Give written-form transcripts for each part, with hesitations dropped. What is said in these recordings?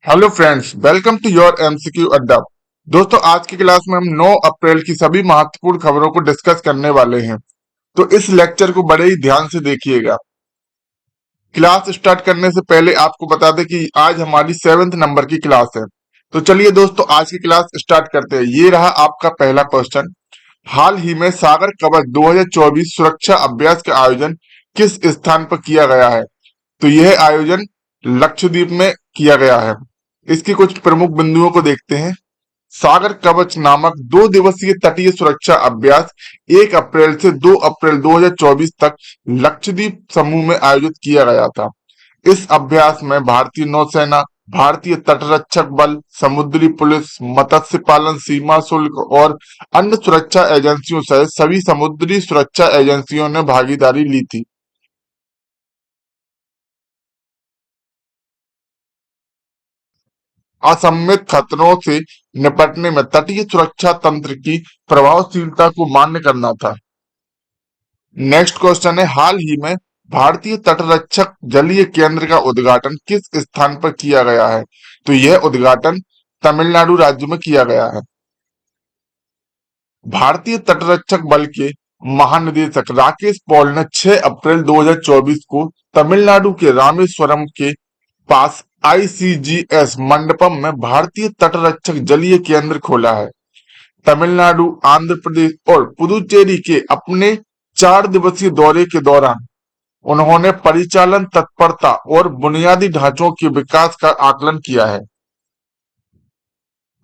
Hello friends, welcome to your MCQ Adda. दोस्तों, आज की क्लास में हम 9 अप्रैल की सभी महत्वपूर्ण खबरों को डिस्कस करने वाले हैं। तो इस लेक्चर को बड़े ही ध्यान से देखिएगा। क्लास स्टार्ट करने से पहले आपको बता दें कि आज हमारी 7th नंबर की क्लास है। तो चलिए दोस्तों, आज की क्लास स्टार्ट करते हैं। ये रहा आपका पहला क्वेश्चन। हाल ही में सागर कवच 2024 सुरक्षा अभ्यास का आयोजन किस स्थान पर किया गया है? तो यह आयोजन लक्षद्वीप में किया गया है। इसके कुछ प्रमुख बिंदुओं को देखते हैं। सागर कवच नामक 2 दिवसीय तटीय सुरक्षा अभ्यास 1 अप्रैल से 2 अप्रैल 2024 तक लक्षद्वीप समूह में आयोजित किया गया था। इस अभ्यास में भारतीय नौसेना, भारतीय तटरक्षक बल, समुद्री पुलिस, मत्स्य पालन, सीमा शुल्क और अन्य सुरक्षा एजेंसियों सहित सभी समुद्री सुरक्षा एजेंसियों ने भागीदारी ली थी। असम्मित खतरों से निपटने में तटीय सुरक्षा तंत्र की प्रभावशीलता को मान्य करना था। नेक्स्ट क्वेश्चन है, हाल ही में भारतीय तटरक्षक जलीय केंद्र का उद्घाटन किस स्थान पर किया गया है? तो यह उद्घाटन तमिलनाडु राज्य में किया गया है। भारतीय तटरक्षक बल के महानिदेशक राकेश पॉल ने 6 अप्रैल 2024 को तमिलनाडु के रामेश्वरम के पास आईसीजीएस मंडपम में भारतीय तटरक्षक जलीय केंद्र खोला है। तमिलनाडु, आंध्र प्रदेश और पुदुचेरी के अपने 4 दिवसीय दौरे के दौरान उन्होंने परिचालन तत्परता और बुनियादी ढांचों के विकास का आकलन किया है।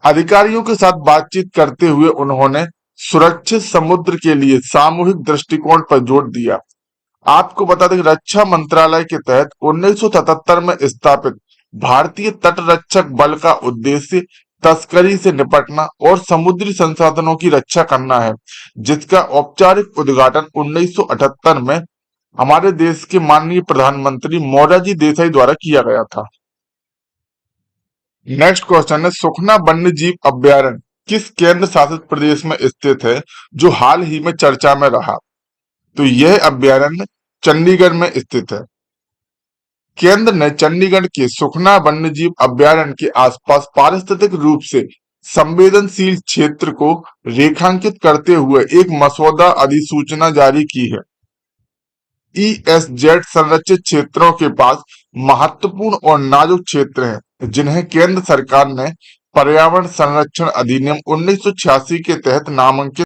अधिकारियों के साथ बातचीत करते हुए उन्होंने सुरक्षित समुद्र के लिए सामूहिक दृष्टिकोण पर जोर दिया। आपको बता दें कि रक्षा मंत्रालय के तहत 1977 में स्थापित भारतीय तटरक्षक बल का उद्देश्य तस्करी से निपटना और समुद्री संसाधनों की रक्षा करना है, जिसका औपचारिक उद्घाटन 1978 में हमारे देश के माननीय प्रधानमंत्री मोरारजी देसाई द्वारा किया गया था। नेक्स्ट क्वेश्चन है, सुखना वन्य जीव अभ्यारण्य किस केंद्र शासित प्रदेश में स्थित है जो हाल ही में चर्चा में रहा? तो यह अभ्यारण्य चंडीगढ़ में स्थित है। केंद्र ने चंडीगढ़ के सुखना वन्यजीव अभ्यारण्य के आसपास पारिस्थितिक रूप से संवेदनशील क्षेत्र को रेखांकित करते हुए एक मसौदा अधिसूचना जारी की है। ईएसजेड संरक्षित क्षेत्रों के पास महत्वपूर्ण और नाजुक क्षेत्र हैं, जिन्हें केंद्र सरकार ने पर्यावरण संरक्षण अधिनियम 1986 के तहत नामांकित।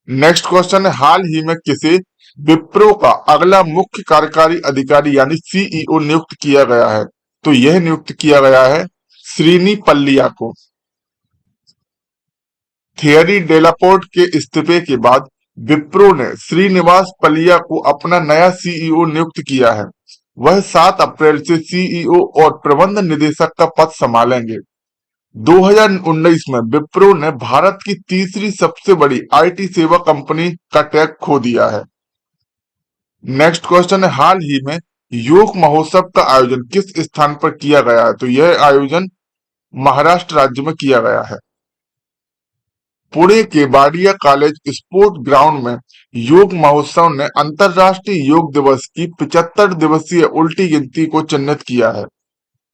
नेक्स्ट क्वेश्चन है, हाल ही में किसे विप्रो का अगला मुख्य कार्यकारी अधिकारी यानी सीईओ नियुक्त किया गया है? तो यह नियुक्त किया गया है श्रीनी पल्लिया को। थियरी डेलापोर्ट के इस्तीफे के बाद विप्रो ने श्रीनिवास पल्लिया को अपना नया सीईओ नियुक्त किया है। वह 7 अप्रैल से सीईओ और प्रबंध निदेशक का पद संभालेंगे। 2019 में विप्रो ने भारत की तीसरी सबसे बड़ी आईटी सेवा कंपनी का टैग खो दिया है। नेक्स्ट क्वेश्चन है, हाल ही में योग महोत्सव का आयोजन किस स्थान पर किया गया है? तो यह आयोजन महाराष्ट्र राज्य में किया गया है। पुणे के वाडिया कॉलेज स्पोर्ट ग्राउंड में योग महोत्सव ने अंतरराष्ट्रीय योग दिवस की 75 दिवसीय उल्टी गिनती को चिन्हित किया है।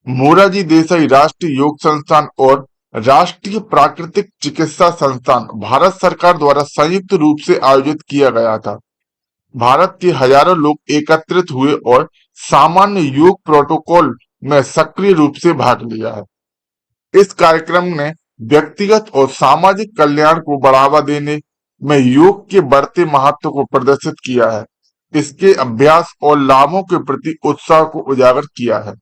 मोरारजी देसाई राष्ट्रीय योग संस्थान और राष्ट्रीय प्राकृतिक चिकित्सा संस्थान भारत सरकार द्वारा संयुक्त रूप से आयोजित किया गया था। भारत के हजारों लोग एकत्रित हुए और सामान्य योग प्रोटोकॉल में सक्रिय रूप से भाग लिया है। इस कार्यक्रम ने व्यक्तिगत और सामाजिक कल्याण को बढ़ावा देने में योग के बढ़ते महत्व को प्रदर्शित किया है। इसके अभ्यास और लाभों के प्रति उत्साह को उजागर किया है।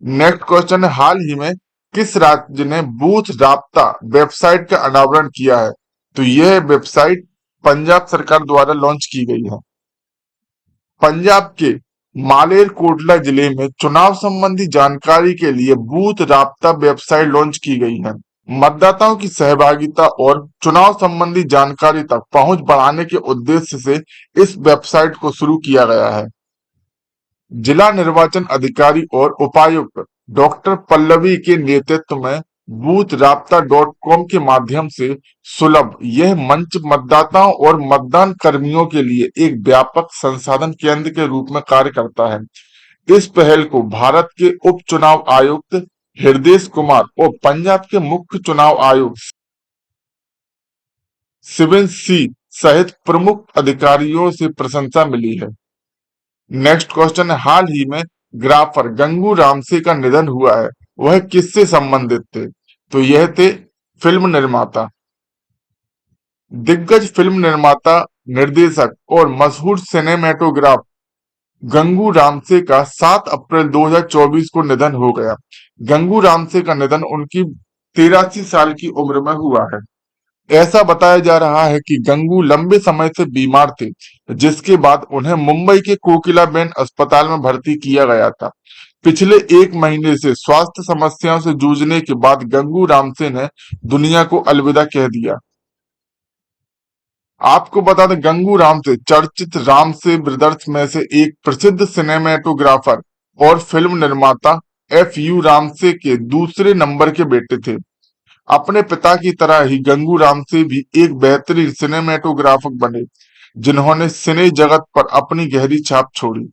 नेक्स्ट क्वेश्चन है, हाल ही में किस राज्य ने बूथ राब्ता वेबसाइट का अनावरण किया है? तो यह वेबसाइट पंजाब सरकार द्वारा लॉन्च की गई है। पंजाब के मालेरकोटला जिले में चुनाव संबंधी जानकारी के लिए बूथ राब्ता वेबसाइट लॉन्च की गई है। मतदाताओं की सहभागिता और चुनाव संबंधी जानकारी तक पहुंच बढ़ाने के उद्देश्य से इस वेबसाइट को शुरू किया गया है। जिला निर्वाचन अधिकारी और उपायुक्त डॉक्टर पल्लवी के नेतृत्व में boothraabta.com के माध्यम से सुलभ यह मंच मतदाताओं और मतदान कर्मियों के लिए एक व्यापक संसाधन केंद्र के रूप में कार्य करता है। इस पहल को भारत के उप चुनाव आयुक्त हृदय कुमार और पंजाब के मुख्य चुनाव आयुक्त शिवेंद्र सिंह सहित प्रमुख अधिकारियों से प्रशंसा मिली है। नेक्स्ट क्वेश्चन है, हाल ही में ग्राफर गंगू रामसे का निधन हुआ है, वह किससे संबंधित थे? तो यह थे फिल्म निर्माता। दिग्गज फिल्म निर्माता, निर्देशक और मशहूर सिनेमेटोग्राफ गंगू रामसे का 7 अप्रैल 2024 को निधन हो गया। गंगू रामसे का निधन उनकी 83 साल की उम्र में हुआ है। ऐसा बताया जा रहा है कि गंगू लंबे समय से बीमार थे, जिसके बाद उन्हें मुंबई के कोकिलाबेन अस्पताल में भर्ती किया गया था। पिछले 1 महीने से स्वास्थ्य समस्याओं से जूझने के बाद गंगू रामसे ने दुनिया को अलविदा कह दिया। आपको बता दें, गंगू रामसे चर्चित रामसे ब्रदर्स में से एक प्रसिद्ध सिनेमेटोग्राफर और फिल्म निर्माता F.U. रामसे के दूसरे नंबर के बेटे थे। अपने पिता की तरह ही गंगू रामसे भी एक बेहतरीन सिनेमेटोग्राफर बने, जिन्होंने सिने जगत पर अपनी गहरी छाप छोड़ी।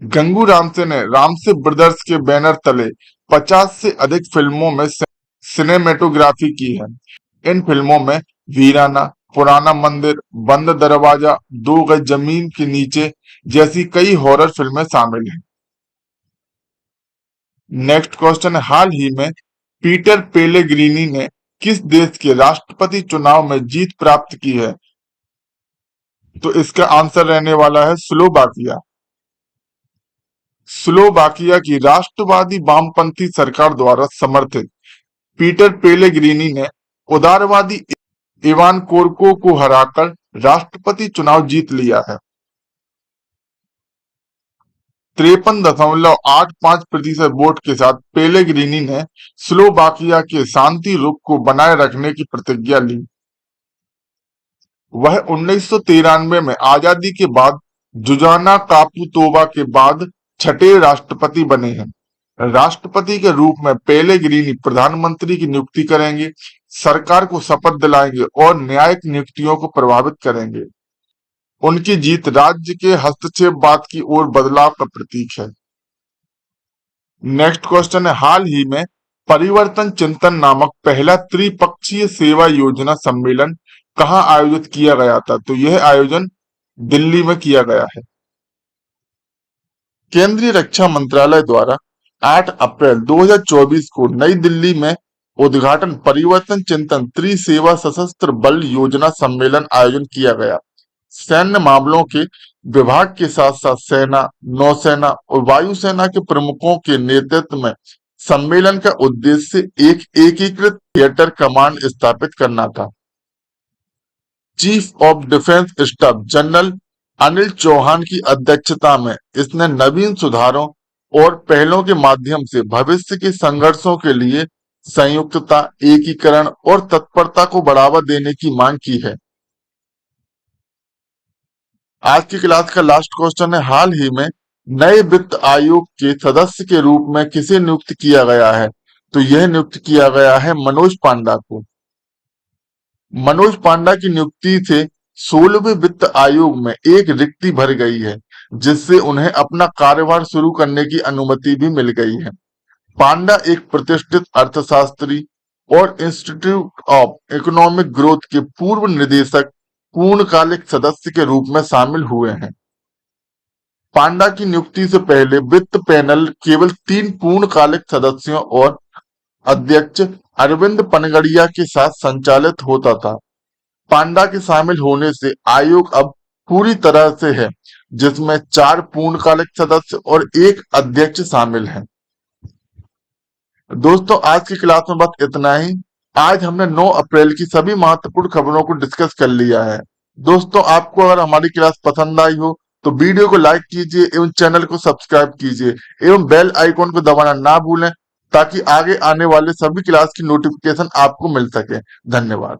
गंगू रामसे ने रामसे ब्रदर्स के बैनर तले 50 से अधिक फिल्मों में सिनेमेटोग्राफी की है। इन फिल्मों में वीराना, पुराना मंदिर, बंद दरवाजा, 2 गज जमीन के नीचे जैसी कई हॉरर फिल्में शामिल हैं। नेक्स्ट क्वेश्चन है, हाल ही में पीटर पेलेग्रिनी ने किस देश के राष्ट्रपति चुनाव में जीत प्राप्त की है? तो इसका आंसर रहने वाला है स्लोवाकिया। स्लोवाकिया की राष्ट्रवादी वामपंथी सरकार द्वारा समर्थित पीटर पेलेग्रिनी ने उदारवादी इवान कोरको को हराकर राष्ट्रपति चुनाव जीत लिया है। 53.85% वोट के साथ पेलेग्रिनी ने स्लोवाकिया के शांति रुख को बनाए रखने की प्रतिज्ञा ली। वह 1993 में आजादी के बाद जुजाना कापुतोवा के बाद छठे राष्ट्रपति बने हैं। राष्ट्रपति के रूप में पेलेग्रिनी प्रधानमंत्री की नियुक्ति करेंगे, सरकार को शपथ दिलाएंगे और न्यायिक नियुक्तियों को प्रभावित करेंगे। उनकी जीत राज्य के हस्तक्षेपवाद की ओर बदलाव का प्रतीक है। नेक्स्ट क्वेश्चन है, हाल ही में परिवर्तन चिंतन नामक पहला त्रिपक्षीय सेवा योजना सम्मेलन कहाँ आयोजित किया गया था? तो यह आयोजन दिल्ली में किया गया है। केंद्रीय रक्षा मंत्रालय द्वारा 8 अप्रैल 2024 को नई दिल्ली में उद्घाटन परिवर्तन चिंतन त्रिसेवा सशस्त्र बल योजना सम्मेलन आयोजन किया गया। सैन्य मामलों के विभाग के साथ साथ सेना, नौसेना और वायुसेना के प्रमुखों के नेतृत्व में सम्मेलन का उद्देश्य एक एकीकृत थिएटर कमांड स्थापित करना था। Chief of defence staff general Anil Chauhan की अध्यक्षता में इसने नवीन सुधारों और पहलों के माध्यम से भविष्य के संघर्षों के लिए संयुक्तता, एकीकरण और तत्परता को बढ़ावा देने की मांग की है। आज की क्लास का लास्ट क्वेश्चन है, हाल ही में नए वित्त आयोग के सदस्य के रूप में किसे नियुक्त किया गया है? तो यह नियुक्त किया गया है मनोज पांडा को। मनोज पांडा की नियुक्ति से 16वें वित्त आयोग में एक रिक्ति भर गई है, जिससे उन्हें अपना कार्यभार शुरू करने की अनुमति भी मिल गई है। पांडा एक प्रतिष्ठित अर्थशास्त्री और इंस्टीट्यूट ऑफ इकोनॉमिक ग्रोथ के पूर्व निदेशक पूर्णकालिक सदस्य के रूप में शामिल हुए हैं। पांडा की नियुक्ति से पहले वित्त पैनल केवल 3 पूर्णकालिक सदस्यों और अध्यक्ष अरविंद पनगड़िया के साथ संचालित होता था। पांडा के शामिल होने से आयोग अब पूरी तरह से है, जिसमें 4 पूर्णकालिक सदस्य और 1 अध्यक्ष शामिल हैं। दोस्तों, आज की क्लास में बस इतना ही। आज हमने 9 अप्रैल की सभी महत्वपूर्ण खबरों को डिस्कस कर लिया है। दोस्तों, आपको अगर हमारी क्लास पसंद आई हो तो वीडियो को लाइक कीजिए एवं चैनल को सब्सक्राइब कीजिए एवं बेल आइकॉन को दबाना ना भूलें, ताकि आगे आने वाले सभी क्लास की नोटिफिकेशन आपको मिल सके। धन्यवाद।